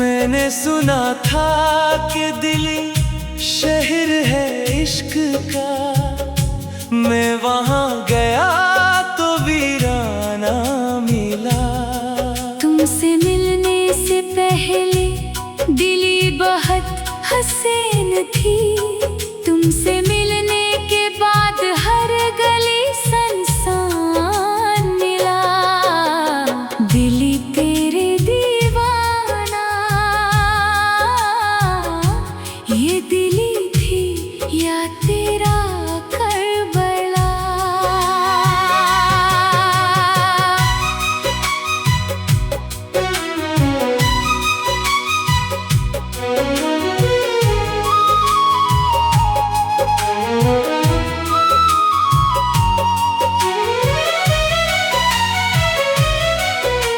मैंने सुना था कि दिल्ली शहर है इश्क का। मैं वहाँ गया तो वीराना मिला। तुमसे मिलने से पहले दिल्ली बहुत हसीन थी। तुमसे मिलने के बाद हर गली सुनसान मिला। दिल्ली तेरे दीवाना, ये दिल्ली थी या तेरा करबला।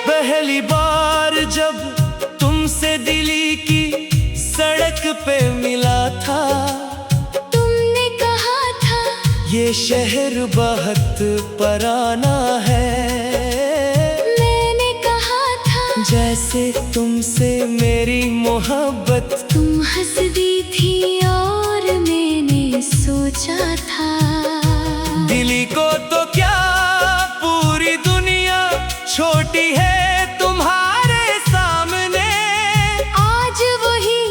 पहली बार जब तुमसे दिल्ली की सड़क पे मिला था, तुमने कहा था ये शहर बहुत पुराना है। मैंने कहा था जैसे तुमसे मेरी मोहब्बत। तुम हंस दी थी और मैंने सोचा था दिल्ली को तो क्या पूरी दुनिया छोटी है तुम्हारे सामने। आज वही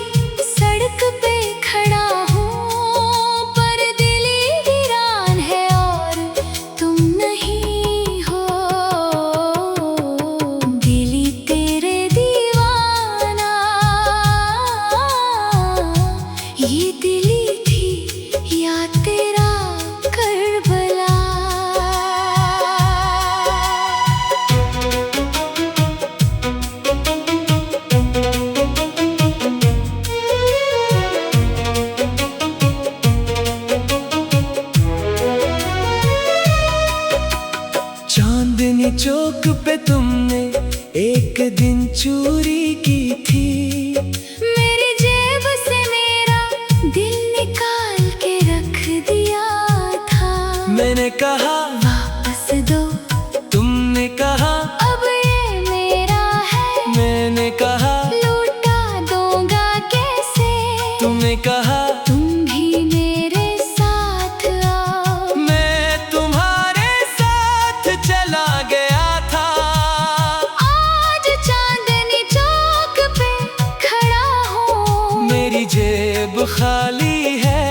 सड़क पे खड़ा हूँ, पर दिल्ली वीरान है और तुम नहीं हो। दिल्ली तेरे दीवाना, ये दिल्ली थी या तेरा करबला। चांदनी चौक पे तुमने एक दिन चोरी की थी। मेरी जेब से मेरा दिल निकाल के रख दिया था। मैंने कहा वापस दो, तुमने कहा अब ये मेरा है। मैंने कहा लौटा दूंगा कैसे। तुमने कहा तुम भी मेरे साथ आओ। मैं तुम्हारे साथ चला गया था। आज चांदनी चौक पे खड़ा हूँ, मेरी जेब खाली है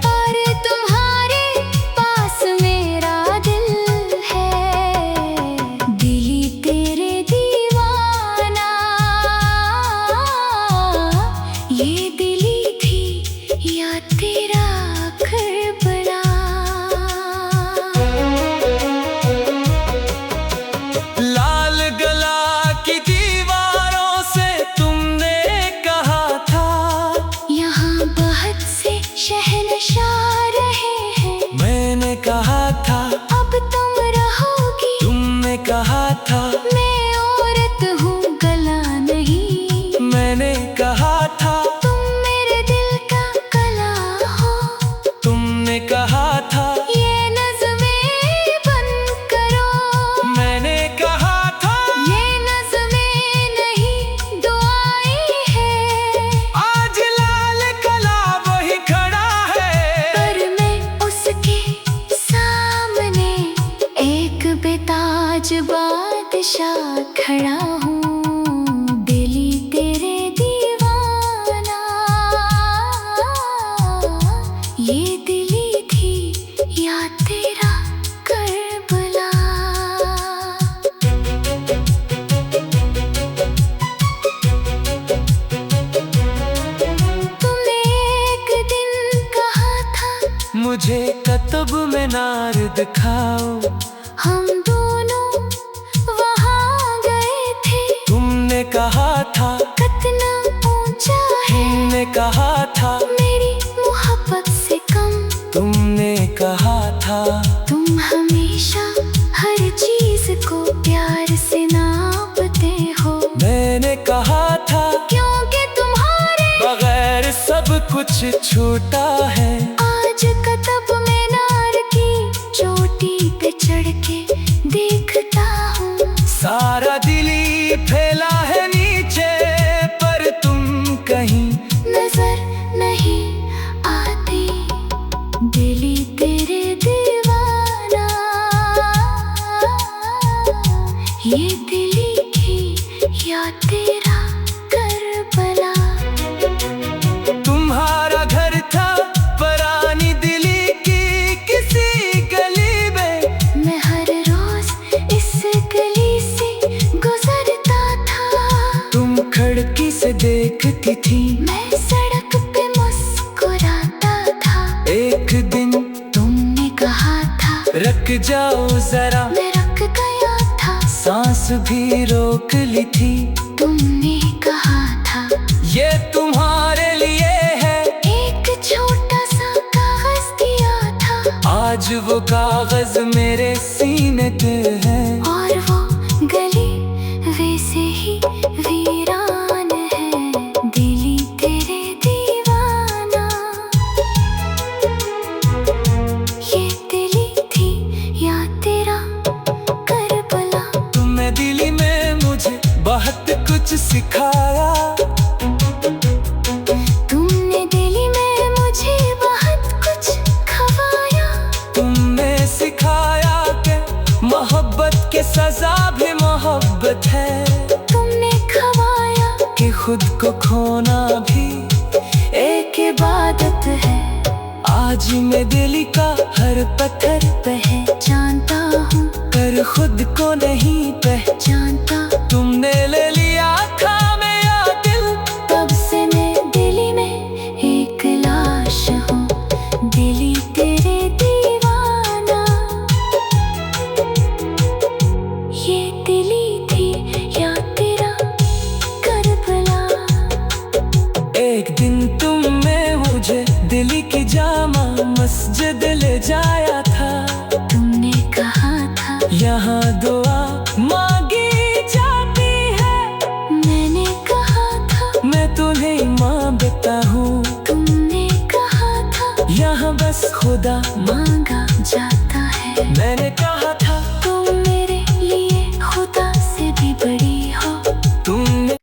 और तुम्हारे पास मेरा दिल है। दिल्ली तेरे दीवाना, ये दिल्ली थी या तेरा करबला। लाल गला की दीवारों से तुमने कहा था, यहाँ बहुत से शहंशाह रहे हैं। मैंने कहा था अब तुम रहोगी। तुमने कहा था मैं औरत हूँ, गला नहीं। मैंने कहा था तुम मेरे दिल का कला हो। तुमने कहा था ये नज़्में बंद करो। मैंने कहा था ये नज़्में नहीं, दुआएं हैं। आज लाल कला वही खड़ा है, पर मैं उसके सामने एक बेताज बादशाह खड़ा हूँ। दिल्ली तेरे दीवाना, ये दिल्ली थी या तेरा करबला। तुमने एक दिन कहा था मुझे कतब में नार दिखाओ। हम दोनों वहाँ गए थे। तुमने कहा था कितना ऊंचा है तुमने कहा था मेरी मोहब्बत से कम। तुमने कहा था तुम हमेशा हर चीज को प्यार से नापते हो। मैंने कहा था क्योंकि तुम्हारे बगैर सब कुछ छूटा है। आज कतब में नार की चोटी पे चढ़ के देखता हूँ। सारा दिल्ली फैला है नीचे, पर देखती थी। मैं सड़क पे मुस्कुराता था। एक दिन तुमने कहा था रुक जाओ जरा, मैं रुक गया था। सांस भी रोक ली थी। तुमने कहा था ये तुम्हारे लिए है, एक छोटा सा कागज दिया था। आज वो कागज मेरे सीने पे है। और वो गली वैसे ही वीरान है, दिली तेरे दीवाना। ये दिली थी या तेरा करबला। तुमने दिल्ली में मुझे बहुत कुछ सिखाया। तुमने दिल्ली में मुझे बहुत कुछ खवाया। तुमने सिखाया कि मोहब्बत की सजा भी मोहब्बत है। तुमने खवाया कि खुद को खोना भी एक इबादत है। आज मैं दिल्ली का हर पत्थर पहचानता हूँ, कर खुद को नहीं जानता। तुमने ले लिया था मेरा दिल, तब से मैं दिल्ली में एक लाश हूँ, दिल्ली तेरे दीवाना। ये दिल्ली थी या तेरा करबला। एक दिन तुमने मुझे दिल्ली की जामा मस्जिद ले जाया था। तुमने कहा था यहाँ दुआ मांगी जाती है। मैंने कहा था मैं तुम्हें मांगता हूँ। तुमने कहा था यहाँ बस खुदा मांगा जाता है। मैंने कहा था तुम मेरे लिए खुदा से भी बड़ी हो। तुमने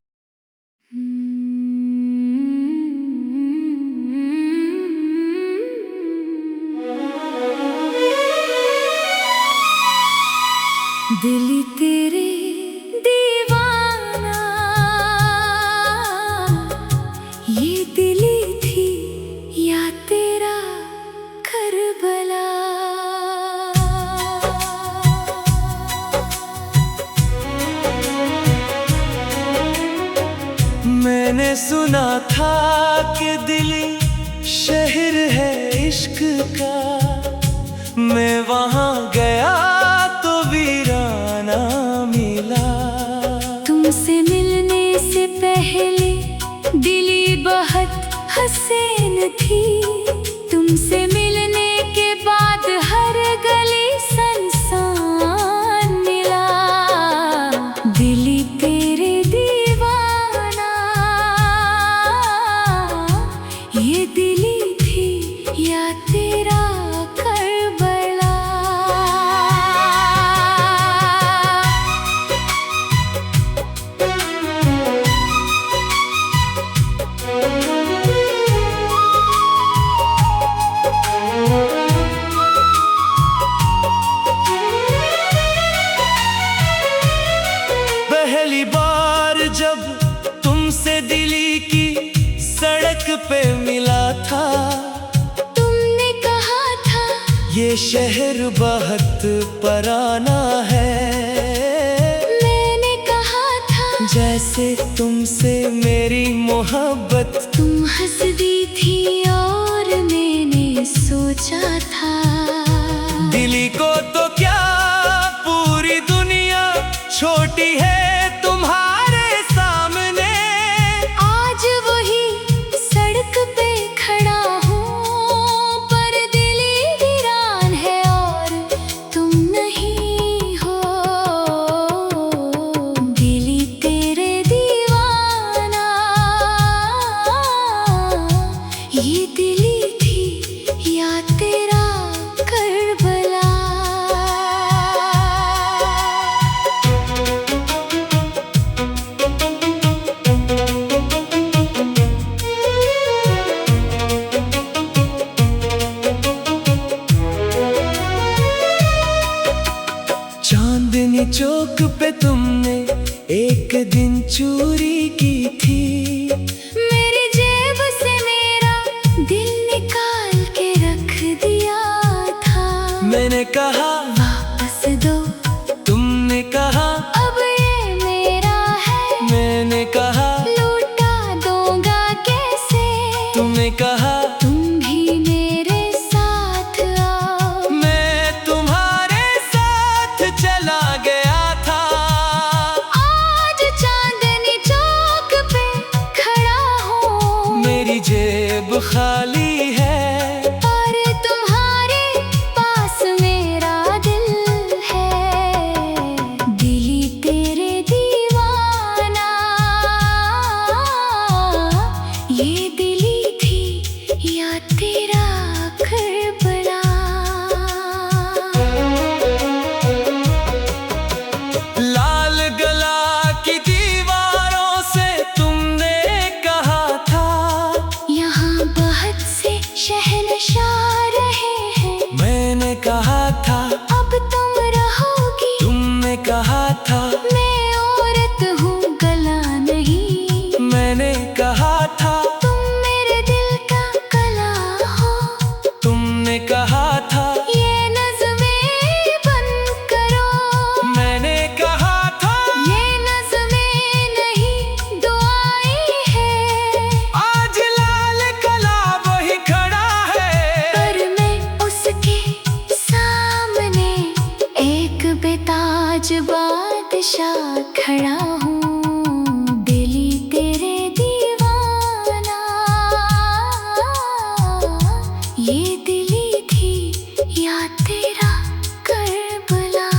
दिली तेरे दीवाना। ये दिली थी या तेरा करबला। मैंने सुना था कि दिल्ली शहर है इश्क का। मैं वहाँ गया तो वीराना मिला। तुमसे मिलने से पहले दिली बहुत हसीन थी। तुमसे मिलने के बाद हर गली सुनसान मिला। दिली तेरे दीवाना। ये दिली थी या तेरा करबला। पहली बार जब तुमसे दिल्ली की सड़क पे मिला था, तुमने कहा था ये शहर बहुत पुराना है। मैंने कहा था जैसे तुमसे मेरी मोहब्बत। तुम हंस दी थी और मैंने सोचा था दिल्ली को तो क्या पूरी दुनिया छोटी है तुम्हारे सामने। आज वही सड़क पे खड़ा हूँ, पर दिली वीरान है और तुम नहीं हो। दिली तेरे दीवाना। ये दिली थी या तेरा करबला। मैंने कहा था तुम मेरे दिल का कला हो। तुमने कहा था ये नज़्में बंद करो। मैंने कहा था ये नज़्में नहीं दुआएं हैं। आज लाल कला वही खड़ा है, पर मैं उसके सामने एक बेताज बादशाह खड़ा हूँ। दिली तेरे दीवाना, ये दिली थी या तेरा करबला।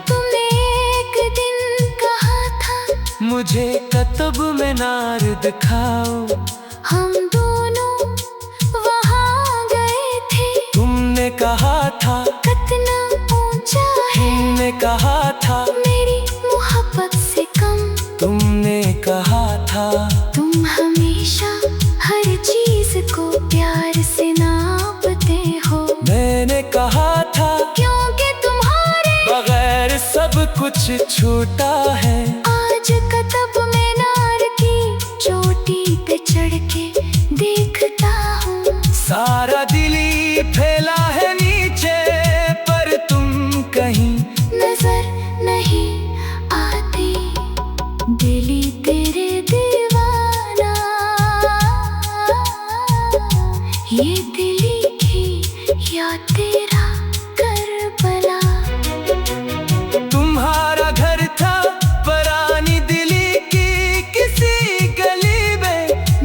तुमने एक दिन कहा था मुझे कतब में नार दिखाओ। हम दोनों वहाँ गए थे। तुमने कहा था कितना ऊंचा है तुमने कहा था मेरी मोहब्बत से कम। तुमने कहा था तुम हमेशा हर चीज को प्यार से नापते हो। मैंने कहा था क्योंकि तुम्हारे बगैर सब कुछ छूटा है। आज कतब में नार की चोटी पे चढ़ के देखता हूँ। सारा दिली फैला है नीचे, पर तुम कहीं नजर नहीं आती। दिली तेरे दीवाना, ये दिली थी या तेरा करबला। तुम्हारा घर था परानी दिल्ली की किसी गली में।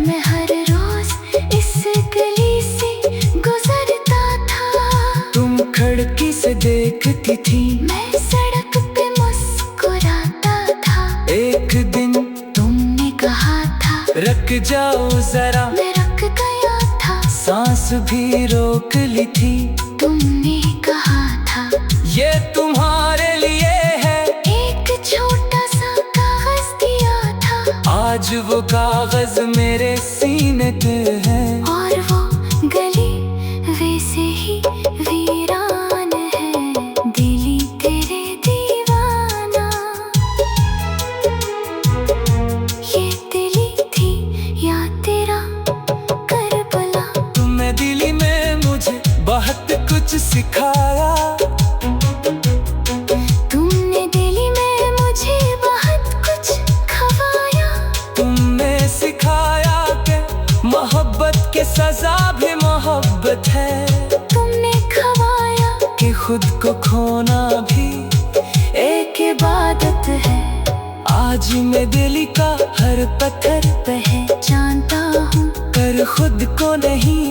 मैं हर रोज इस गली से गुजरता था। तुम खिड़की से देखती थी, मैं सड़क पे मुस्कुराता था। एक दिन तुमने कहा था रुक जाओ जरा, मैं रुक गया था। सांस भी रोक ली थी। तुमने कहा था ये तुम्हारे लिए है, एक छोटा सा कागज दिया था। आज वो कागज मेरे सीने पे है। और वो गली वैसे ही वीरान है। दिली तेरे दीवाना, ये दिली थी या तेरा करबला। तुमने दिल्ली में मुझे बहुत कुछ सिखाया। तुमने दिली में मुझे बहुत कुछ खवाया। तुमने सिखाया कि मोहब्बत के सजा भी मोहब्बत है, तुमने खवाया कि खुद को खोना भी एक इबादत है। आज मैं दिल्ली का हर पत्थर पहचानता हूँ, पर खुद को नहीं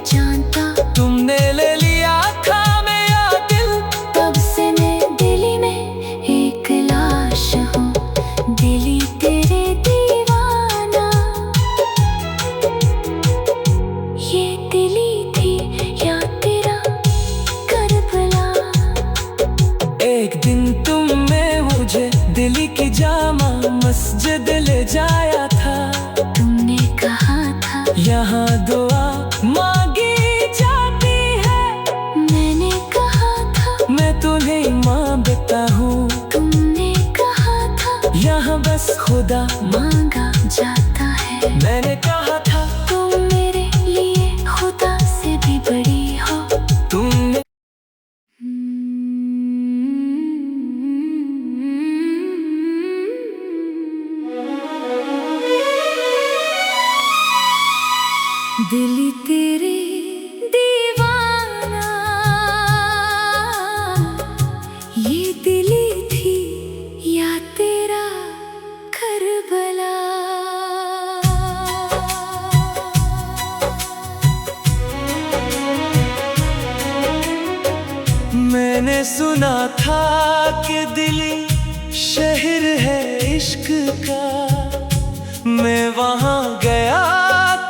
जानता। तुमने ले लिया था मेरा दिल, तब से मैं दिली में एक लाश हूँ। दिली तेरे दीवाना, ये दिली थी या तेरा करबला। एक दिन तुमने मुझे दिल्ली की जामा मस्जिद ले जाया था। तुमने कहा था यहाँ दुआ मांगी जाती है। मैंने कहा था मैं तुम्हें मांगता हूँ, तुमने कहा था यहाँ बस खुदा मांगा जाता है। मैंने कहा था तुम मेरे लिए खुदा से भी बड़ी हो। तुमने दिली तेरे दीवाना, ये दिली थी या तेरा करबला। मैंने सुना था कि दिल्ली शहर है इश्क का। मैं वहाँ गया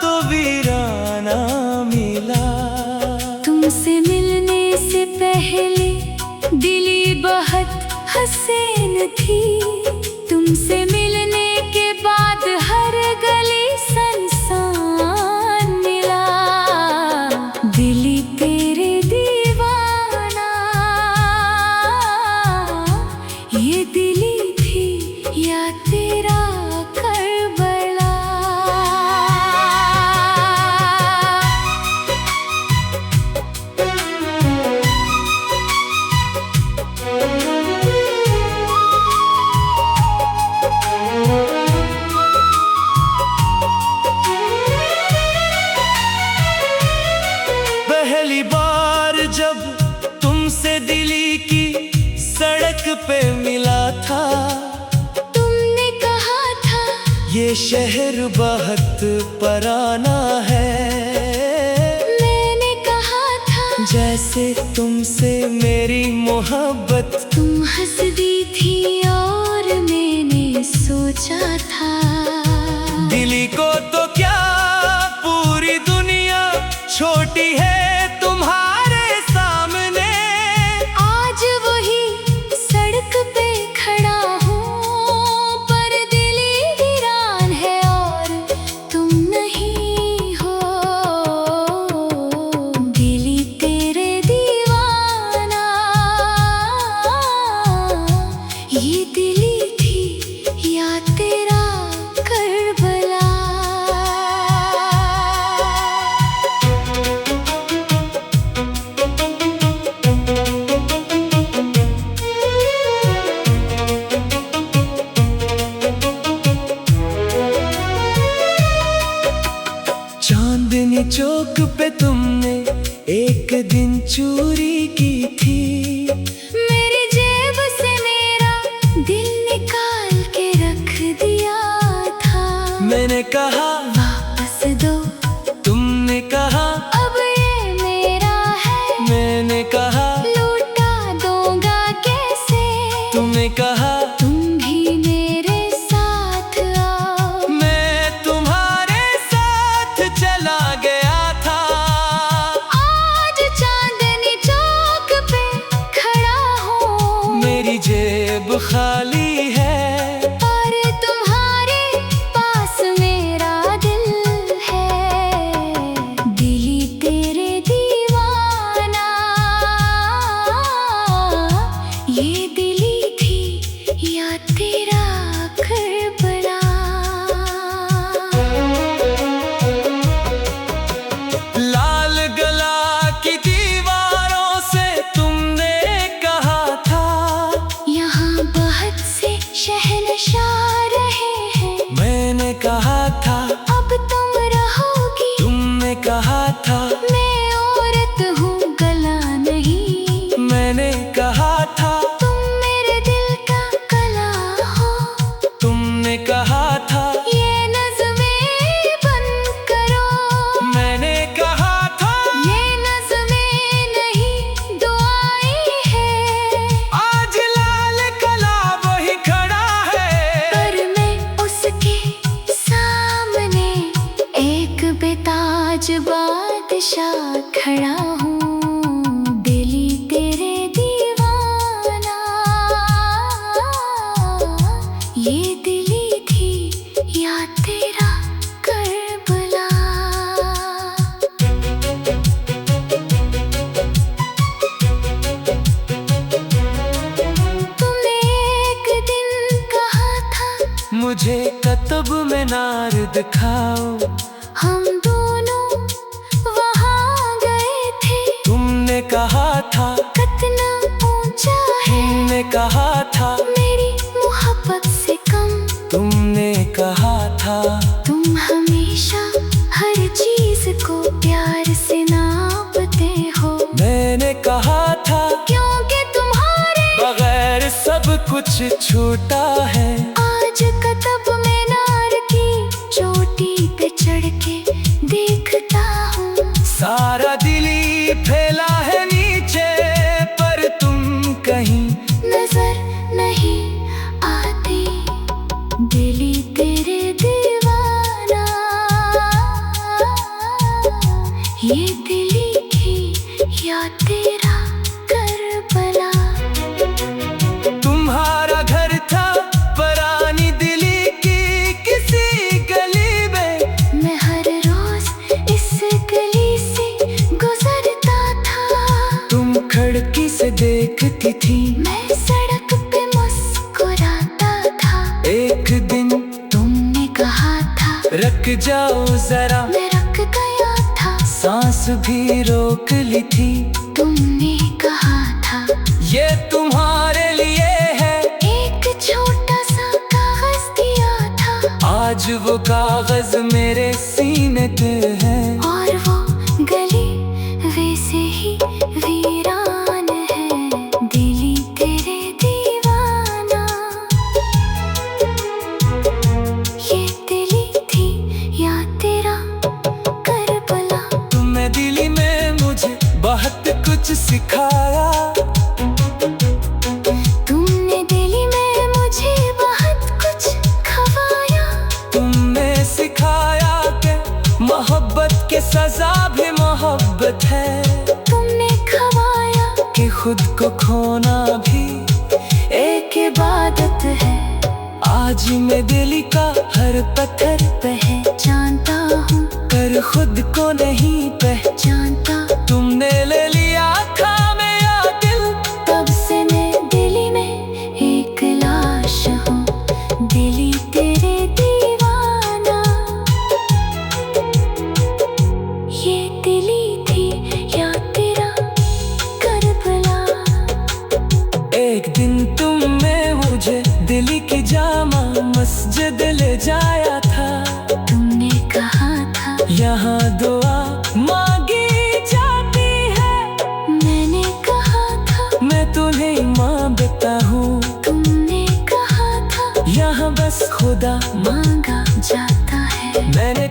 तो वीराना मिला। तुमसे मिलने से पहले दिली बहुत हसीन थी। तुमसे मिलने के बाद हर गली सुनसान मिला। दिली तेरे दीवाना, ये शहर बहुत पराना है। मैंने कहा था जैसे तुमसे मेरी मोहब्बत। तुम हंस दी थी और मैंने सोचा था दिल्ली को तो क्या पूरी दुनिया छोटी है तुम्हारे सामने। आज वही सड़क पे खड़ा हूँ पर दिल वीरान है और तुम नहीं हो। दिल तेरे दीवाना, ये दिल थी या तेरा करबला। चांदनी चौक पे तुमने एक दिन चोरी की थी। मेरी जेब से मेरा दिल निकाल के रख दिया था। मैंने कहा वापस दो, तुमने कहा अब ये मेरा है। मैंने कहा लौटा दूंगा कैसे। तुमने कहा तुम भी मेरे साथ आओ। मैं तुम्हारे साथ चला गया था। आज चांदनी चौक पे खड़ा हूँ, मेरी जेब खाली है और तुम्हारे पास मेरा दिल है। दिल तेरे दीवाना, ये दिल थी या तेरा करबला। लाल गला की दीवारों से तुमने कहा था यहाँ बहुत से शहंशाह रहे हैं। मैंने कहा था अब तुम रहोगी। तुमने कहा था मैं औरत हूँ गला नहीं। मैंने कहा था तुम मेरे दिल का कला हो। तुमने कहा था ये नज़्में बंद करो। मैंने कहा था ये नज़्में नहीं दुआएं हैं। आज लाल कला वही खड़ा है। पर मैं उसके सामने एक बेताज बादशाह खड़ा हूँ। दिल तेरे दीवाना, ये दिल थी या तेरा करबला। तुमने एक दिन कहा था मुझे कतब में नार दिखाओ। हम दोनों वहाँ गए थे। तुमने कहा था कितना ऊंचा है तुमने कहा था मेरी मोहब्बत से कम। तुमने कहा था तुम हमेशा हर चीज को प्यार से नापते हो। मैंने कहा था क्योंकि तुम्हारे बगैर सब कुछ छूटा है। आज कतब में नार की चोटी पे चढ़ के देखता हूँ। सारा दिली फैला है नीचे पर तुम कहीं नजर नहीं आती। दिल तेरे दीवाना, ये दिल थी या तेरा करबला। तुम्हारा घर था परानी दिल्ली की किसी गली में। मैं हर रोज इस गली से गुजरता था। तुम खिड़की से देखती थी मैं सड़क पे मुस्कुराता था। एक दिन तुमने कहा था रुक जाओ जरा। मैं रुक गया था। सांस भी रोक ली थी। तुमने कहा था ये तुम्हारे लिए है। एक छोटा सा कागज दिया था। आज वो कागज मेरे सीने पे है। और वो गली वैसे ही वीरान है। दिल तेरे दीवाना, ये दिल खोना भी एक इबादत है। आज मैं दिल का हर पत्थर पहचानता हूँ, पर खुद को नहीं जानता। तुमने ले लिया था मेरा दिल, तब से मैं दिल्ली में एक लाश हूँ, दिल्ली तेरे दीवाना। ये दिल्ली थी या तेरा करबला। एक दिन तुमने मुझे दिल्ली की जामा मस्जिद ले जाया था। तुमने कहा था यहाँ दुआ मांगी जाती है, मैंने कहा था मैं तुम्हें मांगता हूँ। तुमने कहा था यहाँ बस खुदा मांगा जाता है। मैंने